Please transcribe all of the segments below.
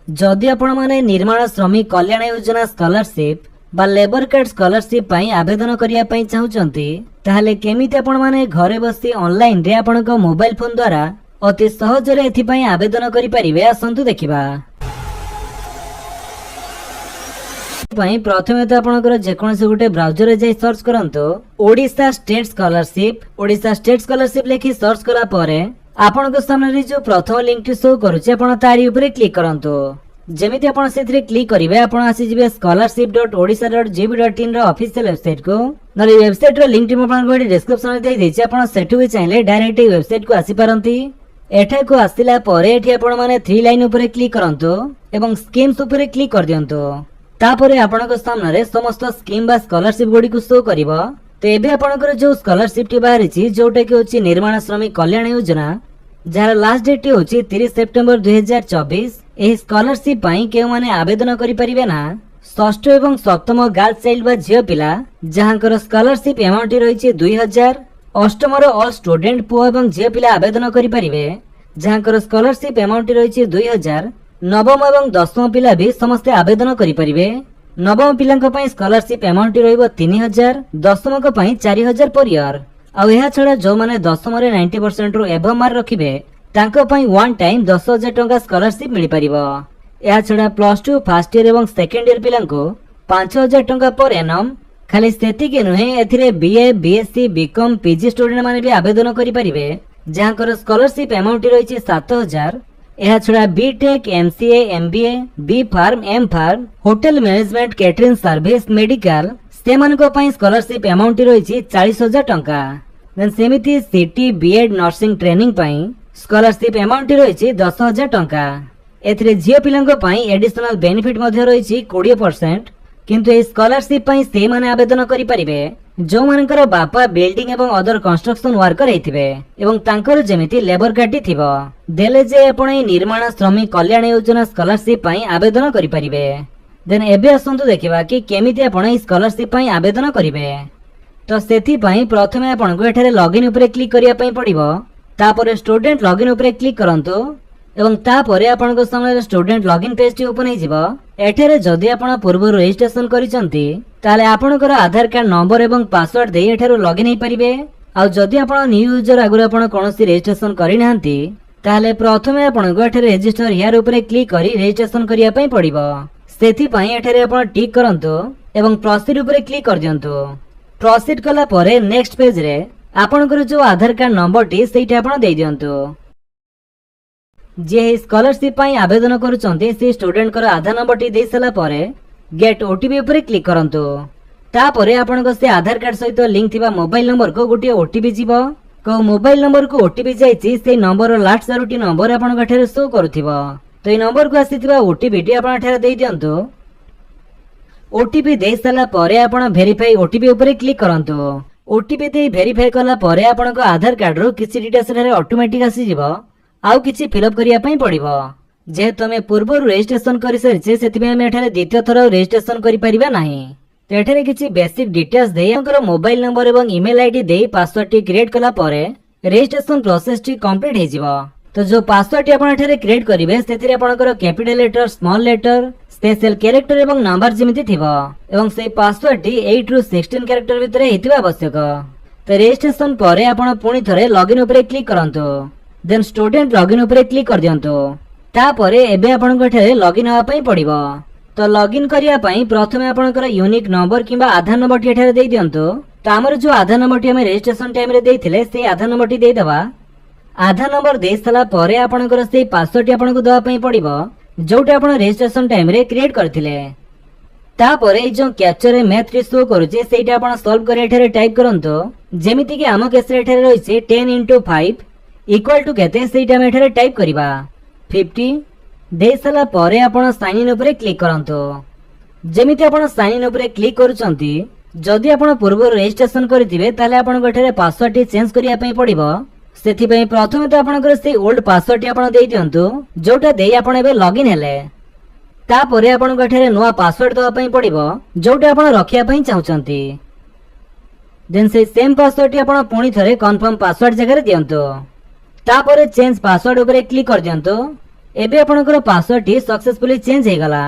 जदि आपण माने निर्माण श्रमिक कल्याण योजना स्कॉलरशिप बा लेबर कार्ड स्कॉलरशिप पई आवेदन करिया पई चाहुचंती ताहले केमिति आपण माने घरे बसी ऑनलाइन रे आपणक मोबाइल फोन द्वारा अति सहज रे एथि पई आवेदन करि परिबे आसंतु देखिबा। पई प्रथमे तो आपणकर जेकोनसी गुटे ब्राउजर रे जाई सर्च करंतो ओडिशा स्टेट स्कॉलरशिप लिखि सर्च कला परे आपणक सामने रे जो प्रथम लिंक शो करूचे आपण तारी ऊपर क्लिक करंतो। जेमिति आपण सेथरे क्लिक करिवे आपण आसी जिवे scholarship.odisha.gov.in रो ऑफिशियल वेबसाइट को नले वेबसाइट रो लिंक टी आपण को डिस्क्रिप्शन रे देई देछि आपण सेठु भी चाहिले डायरेक्ट वेबसाइट को आसी पारंती। एठा को आसिला परे एठी आपण माने 3 लाइन ऊपर क्लिक करंतो एवं स्कीम्स ऊपर क्लिक कर दियंतो। तापरे आपणक सामने रे समस्त स्कीम बा स्कॉलरशिप गुडी को शो करिवो। तो एबे आपणकर जो स्कॉलरशिप टी बाहरी छि जोटा कि होछि निर्माण श्रमिक Kalyan Yojana jar last date होछि 30 सेप्टेम्बर 2024। एही स्कॉलरशिप पई केउ माने आवेदन करि परिबे ना षष्ठ एवं सप्तम गर्ल्स चाइल्ड बा झियो पिला जहांकर स्कॉलरशिप अमाउंट रहिछि 2000। अष्टम रो ऑल स्टूडेंट पुओ एवं झियो पिला आवेदन करि परिबे जहांकर स्कॉलरशिप अमाउंट रहिछि 2000। नवम एवं दशम पिला भी समस्त आवेदन करि परिबे। नवम पिलांक पई स्कॉलरशिप अमाउंट रहइबो 3000, दशम को पई 4000 पर ईयर। आ एहा छडा जो माने दशम रे 90% रो एबव मार्क रखिबे तांको पई वन टाइम 10000 टंका स्कॉलरशिप मिलि परिबो। एहा छडा प्लस 2 फर्स्ट ईयर एवं सेकंड ईयर पिलांको 5000 टंका पर एनम। खाली सेति के नहे एथिरे BA, BSc, BCom, PG student माने भी आवेदन करि परिबे जहांकर स्कॉलरशिप अमाउंट रहिछि 7000। एहा छडा BTech, MCA, MBA, B pharm, M pharm, hotel management, catering service, medical सेमान को पई स्कॉलरशिप अमाउंट रहिछि 40000 टंका। देन सेमिति सीटी, बीएड, नर्सिंग ट्रेनिंग पई स्कॉलरशिप अमाउंट रहिछि 10000 टंका। एथिरे झियो पिलांक पई एडिशनल बेनिफिट मध्ये रहिछि 20%। किंतु ए स्कॉलरशिप पई से माने आवेदन करि परिबे जो मानकर बापा बिल्डिंग एवं अदर कंस्ट्रक्शन वर्कर हेथिबे एवं तांकर जेमिति लेबर कार्ड थिबो देले जे आपण ए निर्माण श्रमिक कल्याण योजना स्कॉलरशिप पई आवेदन करि परिबे। देन एबे असंतु देखिबा कि केमिति आपण ए स्कॉलरशिप पई आवेदन करिवे। तो सेथि पई प्रथमे आपण को एठारे लॉगिन ऊपर क्लिक करिया पई पड़िबो। तापर स्टूडेंट लॉगिन ऊपर क्लिक करंतो एवं तापर आपण को सामने स्टूडेंट लॉगिन पेज टी ओपन हे जिवो। एठारे जदि आपण पूर्व रजिस्ट्रेशन करिसंती ताले आपणकर आधार कार्ड नंबर एवं पासवर्ड दे एठारो लॉगिन हे परिबे। आ जदि आपण न्यू यूजर आगुर आपण कोनोसी रजिस्ट्रेशन करि नाहंती ताले प्रथमे आपण को एठारे रजिस्टर हियर ऊपर क्लिक करी रजिस्ट्रेशन करिया पई पड़िबो। सेथि पई एठारे आपण टिक करंतो एवं प्रोसीड ऊपर क्लिक कर दियंतो। प्रोसीड कला परे नेक्स्ट पेज रे आपणकर जो आधार कार्ड नंबर टी सेटा आपण दे दियंतो। जे स्कॉलरशिप पई आवेदन करूचंती से स्टूडेंट कर आधार नंबर टी दे सला परे गेट ओटीपी ऊपर क्लिक करंतो। तापरे आपणक से आधार कार्ड सहित लिंक थिबा मोबाइल नंबर को गोटे ओटीपी जीवो। को मोबाइल नंबर को ओटीपी जाईची से नंबर रो लास्ट 4टी नंबर आपणक ठेरे शो करथिबो। तो ए नंबर को आसीथिबा ओटीपी टी आपण ठेरे देई दियंतो। ओटीपी दे सला परे आपण वेरीफाई ओटीपी ऊपर क्लिक करंतो। ओटीपी दे वेरीफाई कला परे आपणक आधार कार्ड रो किछि डिटेल्स रे ऑटोमेटिक आसी जीवो। आउ किछि फिलअप करिया पई पड़िबो। जे तमे पूर्व रजिस्ट्रेशन करि सरिछे सेतिबे हम एठारे द्वितीय थर रजिस्ट्रेशन करि परिबा नाही। तो एठारे किछि बेसिक डिटेल्स दे हमकर मोबाइल नंबर एवं ईमेल आईडी दे पासवर्ड टी क्रिएट कला परे रजिस्ट्रेशन प्रोसेस टी कंप्लीट हे जिवो। तो जो पासवर्ड टी आपण एठारे क्रिएट करिवे सेतिरे आपणकर capital letter, small letter, special character एवं नंबर जेमिति थिबो एवं से पासवर्ड टी 8 रु 16 कैरेक्टर भितरे हेतिबा आवश्यक। तो रजिस्ट्रेशन परे आपण पुणी थरे लॉगिन ऊपर क्लिक करंतो। देन स्टूडेंट लॉगिन ऊपर क्लिक कर दियंतो। तापरे एबे आपन को ठेरे लॉगिन होआ पई पड़िबो। तो लॉगिन करिया पई प्रथमे आपनकर यूनिक नंबर किबा आधार नंबर टी ठेरे देई दियंतो। तो हमर जो आधार नंबर टी हम रजिस्ट्रेशन टाइम रे देइथिले से आधार नंबर टी देई दबा। आधार नंबर देई सला परे आपनकर से पासवर्ड टी आपन को दवा पई पड़िबो जोटा आपन रजिस्ट्रेशन टाइम रे क्रिएट करथिले। तापरे जो कैप्चर मैथ रे शो करूचे सेटा आपन सॉल्व करिया ठेरे टाइप करंतो। जेमिति कि आम केस रे ठेरे रहिছে 10 * 5 इक्वल टू केते सेटा में एठारे टाइप करिबा 50 दे सला परे आपण साइन इन ऊपर क्लिक करंतो। जेमिति आपण साइन इन ऊपर क्लिक करूचंती जदि आपण पूर्व रजिस्ट्रेशन करथिबे ताले आपण को एठारे पासवर्ड टी चेंज करिया पई पड़िबो। सेथि पई प्रथमे तो आपणकर से ओल्ड पासवर्ड टी आपण देई दियंतु जोटा देई आपण एबे लॉगिन हेले। तापरे आपण को एठारे नवा पासवर्ड दवा पई पड़िबो जोटा आपण रखिया पई चाहुचंती। देन से सेम पासवर्ड टी आपण पुणी थरे कंफर्म पासवर्ड जगह रे दियंतु। तापरे चेंज पासवर्ड ऊपर क्लिक कर दियंतो। एबे आपनकर पासवर्ड टी सक्सेसफुली चेंज हे गला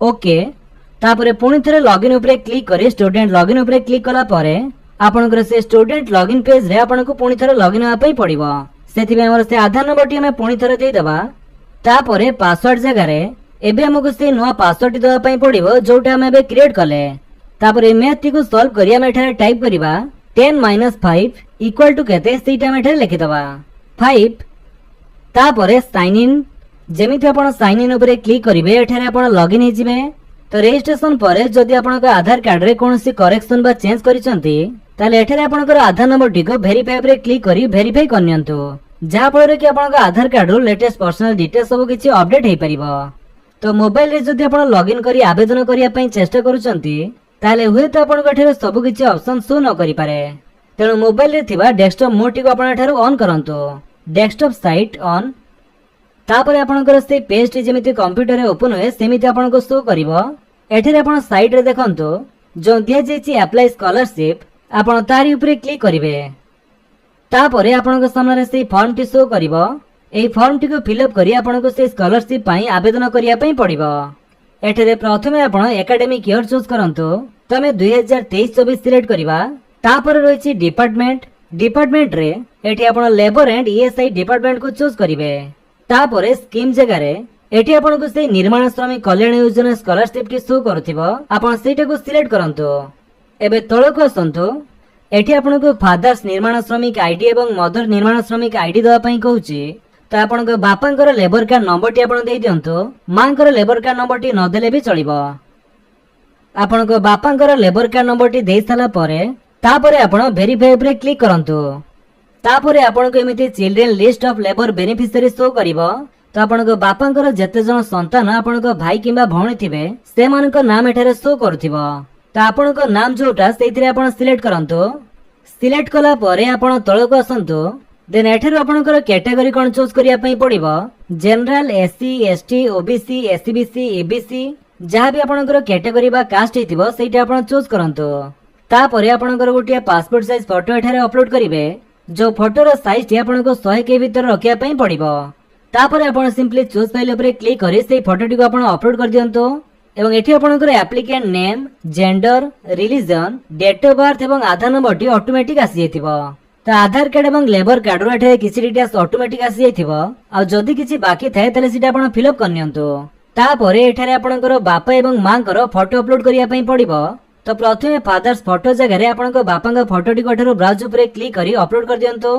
ओके तापरे पुणी थरे लॉगिन उपरे क्लिक करी स्टूडेंट लॉगिन उपरे क्लिक कला परे आपनकर से स्टूडेंट लॉगिन पेज रे आपनको पुणी थरे लॉगिन होआ पई पड़िबो सेति पे हमर से आधार नंबर टी हमें पुणी थरे दे देबा तापरे पासवर्ड जगह रे एबे हमको से नवा पासवर्ड देबा पई पड़िबो जोटा हम एबे क्रिएट कले तापरे मैथ टी को सॉल्व करिया हम एठारे टाइप करिबा 10 - 5 इक्वल टू केते सेटा हम एठारे लिखि दबा 5 तापरे साइन इन जेमिति आपण साइन इन ऊपर क्लिक करिवे एठारे आपण लॉगिन हे जिवे तो रजिस्ट्रेशन परे जदि आपनका आधार कार्ड रे कोनोसी करेक्शन बा चेंज करिसंती ताले एठारे आपनकर आधार नंबर टी को वेरीफाई रे क्लिक करी वेरीफाई करनियंतु जहा फल कि आपनका आधार कार्ड रो लेटेस्ट पर्सनल डिटेल्स सब किछि अपडेट हे परिबो तो मोबाइल रे जदि आपण लॉगिन करी आवेदन करिया पई चेष्टा करूचंती ताले हुए तो आपनका एठारे सब किछि ऑप्शन शो न करि पारे तेणु मोबाइल रे थिबा डेस्कटॉप मोड टी को आपण एठारे ऑन करंतु डेस्कटॉप साइट ऑन तापर आपनकर से पेज टी जेमिति कंप्यूटर रे ओपन होए सेमिति आपनको शो करिवो एठरे आपण साइट रे देखंतु जो दिया जेछि अप्लाई स्कॉलरशिप आपण तारी ऊपर क्लिक करिवे तापरे आपनको सामने से फॉर्म टी शो करिवो एई फॉर्म टी को फिलअप करी आपनको से स्कॉलरशिप पई आवेदन करिया पई पड़िवो एठरे प्रथमे आपण एकेडमिक ईयर चूज करंतु तमे 2023-24 सिलेक्ट करिवा तापर रहिछि डिपार्टमेंट रे एठी आपण लेबर एंड ईएसआई डिपार्टमेंट को चूज करिवे तापरे स्कीम जगह रे एठी आपनको से निर्माण श्रमिक Kalyan Yojana scholarship T show करथिबो आपण सेटा को सिलेक्ट करंतु एबे तळको आसंतु एठी आपनको फादर्स निर्माण श्रमिक आईडी एवं मदर निर्माण श्रमिक आईडी दवा पई कहूची तो आपनको बापांकर लेबर कार्ड नंबर टी आपण देई दियंतु मांकर लेबर कार्ड नंबर टी न देले भी चलिबो आपनको बापांकर लेबर कार्ड नंबर टी देई साला परे तापरे आपण वेरीफाई रे क्लिक करंतु तापरे आपनको एमिति children list of labour beneficiary show करिवो तो आपनको बापांकर जते जन संतान आपनको भाई किबा भौणी थिबे से मानक नाम एठारे शो करथिबो तो आपनको नाम जोटा सेथिरे आपण सिलेक्ट करंतु सिलेक्ट कला परे आपण तळको आसंतु देन एठारे आपणकर कैटेगरी कोन चूज करिया पई पड़िबो general SC ST OBC SCBC EBC जहा भी आपणकर कैटेगरी बा कास्ट हेतिबो सेटा आपण चूज करंतु तापरे आपणकर गोटिया पासपोर्ट साइज फोटो एठारे अपलोड करिवे जो फोटो रो साइज टी आपनको 100 के भीतर रखिया पई पड़िबो तापरे आपण सिंपली चूज फाइल ऊपर क्लिक करी से फोटो टी को आपण अपलोड कर दियंतो एवं एठी आपणकर applicant name gender religion date of birth एवं आधार नंबर टी ऑटोमेटिक आसी जेतिबो तो आधार कार्ड एवं लेबर कार्ड रो एठे किछि डिटेल्स ऑटोमेटिक आसी जेतिबो आ जदी किछि बाकी थाए तले सिटा आपण फिलअप करनियंतो तापरे एठारे आपणकर बापा एवं मांकर फोटो अपलोड करिया पई पड़िबो तो प्रथमे फादर्स फोटो जगह रे आपणकर बापांका फोटो टी कोठरो ब्राउज ऊपर क्लिक करी अपलोड कर दियंतो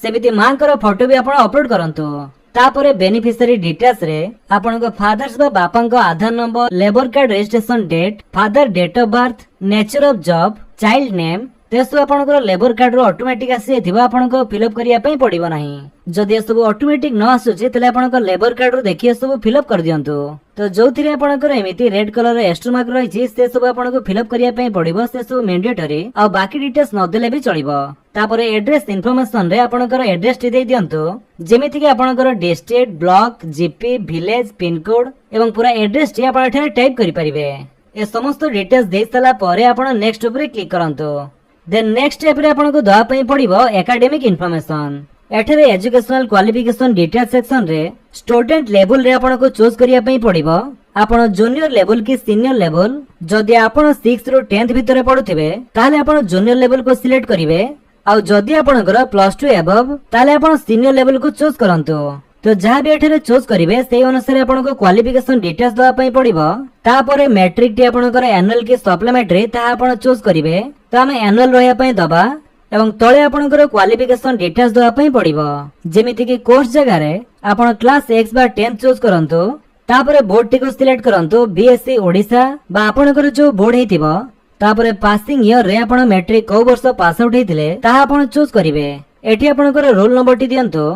सेमिति मांकर फोटो भी आपण अपलोड करंतो तापरे बेनिफिशियरी डिटेल्स रे आपनको फादर्स बा बापांको Aadhaar number labour card registration date father date of birth nature of job child name तेसु आपनको लेबर कार्ड रो ऑटोमेटिक आसी जेतिबा आपनको फिलअप करिया पई पड़िबो नाही जदि सब ऑटोमेटिक न आसुची तले आपनको लेबर कार्ड रो देखिए सब फिलअप कर दियंतु तो जोथिरे आपनको एमिति रेड कलर रे एक्स्ट्रा मार्क रहिछि से सब आपनको फिलअप करिया पई पड़िबो से सब मैंडेटरी आ बाकी डिटेल्स न देले भी चलिबो तापरे एड्रेस इन्फॉर्मेशन रे आपनकर एड्रेस टी दे दियंतु जेमिति कि आपनकर district block GP village pin code एवं पूरा एड्रेस टी आपण एठारे टाइप करि परिबे ए समस्त डिटेल्स दे सला परे आपण नेक्स्ट ऊपर क्लिक करंतु देन नेक्स्ट स्टेप रे आपनको दवा पई पड़िबो एकेडमिक इन्फॉर्मेशन एठारे एजुकेशनल क्वालिफिकेशन डिटेल सेक्शन रे स्टूडेंट लेवल रे आपनको चूज करिया पई पड़िबो आपण जूनियर लेवल की सीनियर लेवल जदि आपण 6 रो 10th भितरे पढुथिबे ताले आपण जूनियर लेवल को सिलेक्ट करिवे आ जदि आपणकर +2 एबव ताले आपण सीनियर लेवल को चूज करंतु तो जहाँ भी एठारे चूज करिवे से अनुसार आपनको क्वालिफिकेशन डिटेल्स दवा पई पड़िबो तापरे मैट्रिक टी आपणकर एनुअल की सप्लीमेंटरी ता आपण चूज करिवे तो हम एनुअल रहिया पई दबा एवं तळे आपणकर क्वालिफिकेशन डिटेल्स दवा पई पड़िबो जेमिति कि कोर्स जगह रे आपण क्लास 6 बा 10 चूज करंतु तापरे बोर्ड टी को सिलेक्ट करंतु बीएससी ओडिसा बा आपणकर जो बोर्ड हेतिबो तापरे पासिंग ईयर रे आपण मैट्रिक को वर्ष पास आउट हेतिले ता आपण चूज करिवे एठी आपणकर रोल नंबर टी दियंतु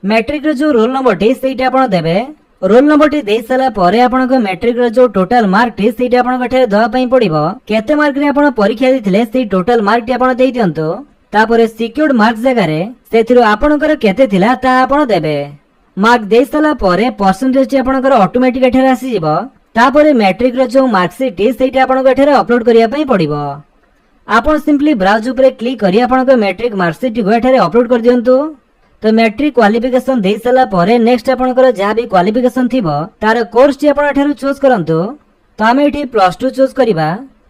मैट्रिक रे जो रोल नंबर टी सेटा आपण देबे रोल नंबर टी देई साला परे आपनको मैट्रिक रे जो टोटल मार्क टी सेटा आपण गठे दवा पई पड़िबो केते मार्क रे आपण परीक्षा दिथिले से टोटल मार्क टी आपण देई दियंतु तापरे सिक्योर्ड मार्क जगह रे सेथिरो आपणकर केते थिला ता आपण देबे मार्क देई साला परे परसेंटेज टी आपणकर ऑटोमेटिक एठारे आसी जिवो तापरे मैट्रिक रे जो मार्कशीट टी सेटा आपण गठे अपलोड करिया पई पड़िबो आपण सिंपली ब्राउज ऊपर क्लिक करी आपणकर मैट्रिक मार्कशीट टी गठे अपलोड कर दियंतु तो मैट्रिक क्वालिफिकेशन दे सारा परे नेक्स्ट आपनकर जहाँ भी क्वालिफिकेशन थिबो तार कोर्स टी आपण एठारु चूज करंतु। तो आमे एठी +2 चूज करिबा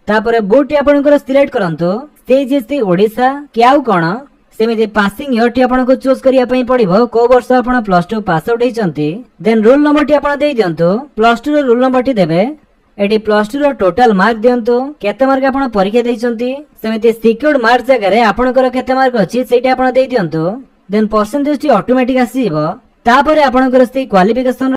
तापरे बोर्ड टी आपनकर सिलेक्ट करंतु से जेसी ओडिसा कि आउ कोन सेमिति पासिंग इयर टी आपनको चूज करिया पई पड़िबो को वर्ष आपण +2 पास आउट हेचंती देन रोल नंबर टी आपण देई दियंतु +2 रो रोल नंबर टी देबे एटी +2 रो टोटल मार्क दियंतु केते मार्क आपण परीक्षा देइचंती सेमिति सिक्योर्ड मार्क जगह रे आपनकर केते मार्क अछि सेटा आपण देई दियंतु देन परसेंटेज टी ऑटोमेटिक आसीबो तापरे आपनकर से क्वालिफिकेशन